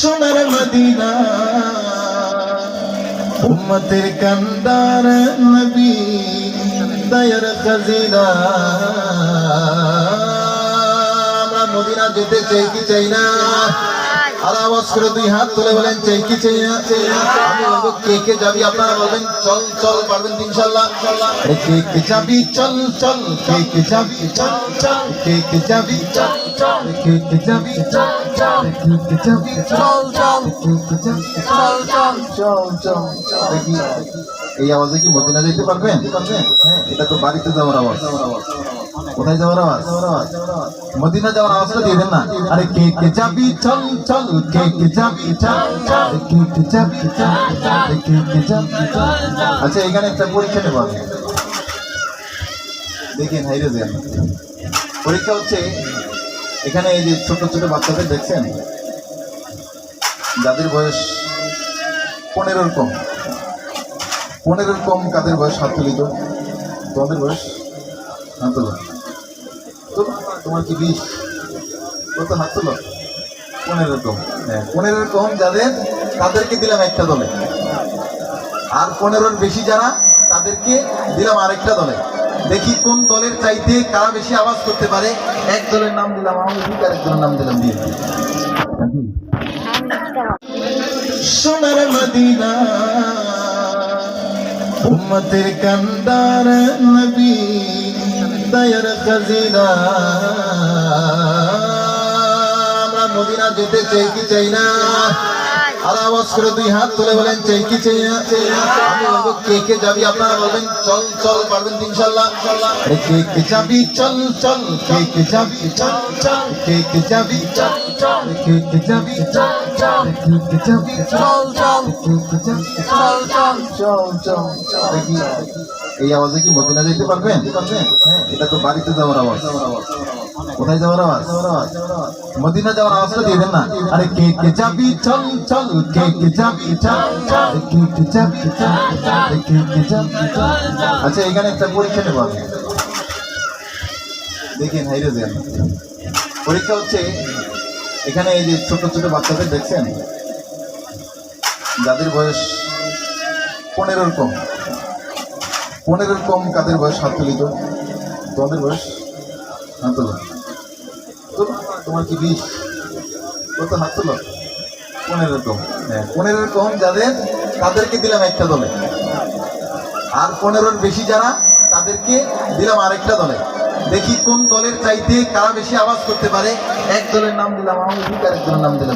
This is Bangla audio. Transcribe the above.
সোনার মদিনা উম্মতের কান্দার নবী দয়ার খাজিনা। আমরা মদিনা যেতে চাই কি চাই না? আর আওয়াজ করে দুই হাত তুলে বলেন চাই কি চাই না? আমি বলবো কে কে যাবি, আপনারা বলবেন চল চল, পারবেন ইনশাআল্লাহ। কে কে যাবি চল চল, কে কে যাবি চল চল, কে কে যাবি চল চল, কে কে যাবি চল চল, কে কে যাবি চল চল, কে কে যাবি চল চল চল চল চল। দেখি এই আওয়াজে কি মদিনা যেতে পারবেন? হ্যাঁ, এটা তো বাড়িতে যাওয়ার আওয়াজ। কোথায় যাওয়ার আওয়াজ? মদিনা যাওয়ার আওয়াজটা দিয়ে দেন না। আরে কে কে যাবি চল চল, কে কে যাবি চল চল, কে কে যাবি চল চল, কে কে যাবি চল চল। আচ্ছা, এখানে একটা পরীক্ষা নেব আমি, দেখেন হাইরে দেন। পরীক্ষা হচ্ছে এখানে এই যে ছোট ছোট বাচ্চাদের দেখছেন, যাদের বয়স 15-র কম, 15-র কম, কাদের বয়স হাত তুলি তো? তোমাদের বয়স হাত তোলো। তোমার কি 20? কত হাত তোলো? 15-র কম। হ্যাঁ, 15-র কম যাদের, তাদেরকে দিলাম একটা দলে, আর 15-র বেশি যারা, তাদেরকে দিলাম আরেকটা দলে। দেখি কোন দলের চাইতে কারা বেশি আওয়াজ করতে পারে। এক দলের নাম দিলাম আওয়ামী লীগ, আরেক দলের নাম দিলাম বিএনপি। সোনার মদিনা উম্মতের কান্দার নবী দয়ার খাজিনা। আমরা মদিনা যেতে চাই কি চাই না? আর আওয়াজ করে দুই হাত তুলে বলেন চাই কি চাই না? আমি বলবো কে কে যাবি, আপনারা বলবেন চল চল, পারবেন ইনশাআল্লাহ। কে কে যাবি চল চল, কে কে যাবি চল চল, কে কে যাবি চল চল, কে কে যাবি চল চল, কে কে যাবি চল চল, কে কে যাবি চল চল চল চল চল। দেখি এই আওয়াজে কি মদিনা যেতে পারবেন? হ্যাঁ, এটা তো বাড়িতে যাওয়ার আওয়াজ। কোথায় যাওয়ার আওয়াজ? মদিনা যাওয়ার আওয়াজটা দিয়ে দেন না। আরে কে কে যাবি চল চল, কে কে যাবি চল চল, কে কে যাবি চল চল, কে কে যাবি চল চল। আচ্ছা, এখানে একটা পরীক্ষা নেব আমি, দেখেন হাইরে দেন। পরীক্ষা হচ্ছে এখানে এই যে ছোট ছোট বাচ্চাদের দেখছেন, যাদের বয়স 15-র কম, 15-র কম, কাদের বয়স হাত তুলি তো? তোমাদের বয়স হাত তোলো। তোমার কি 20? কত হাত তোলো? 15-র কম। হ্যাঁ, 15-র কম যাদের, তাদেরকে দিলাম একটা দলে, আর 15-র বেশি যারা, তাদেরকে দিলাম আরেকটা দলে। দেখি কোন দলের চাইতে কারা বেশি আওয়াজ করতে পারে। এক দলের নাম দিলাম আওয়ামী লীগ, আরেক দলের নাম দিলাম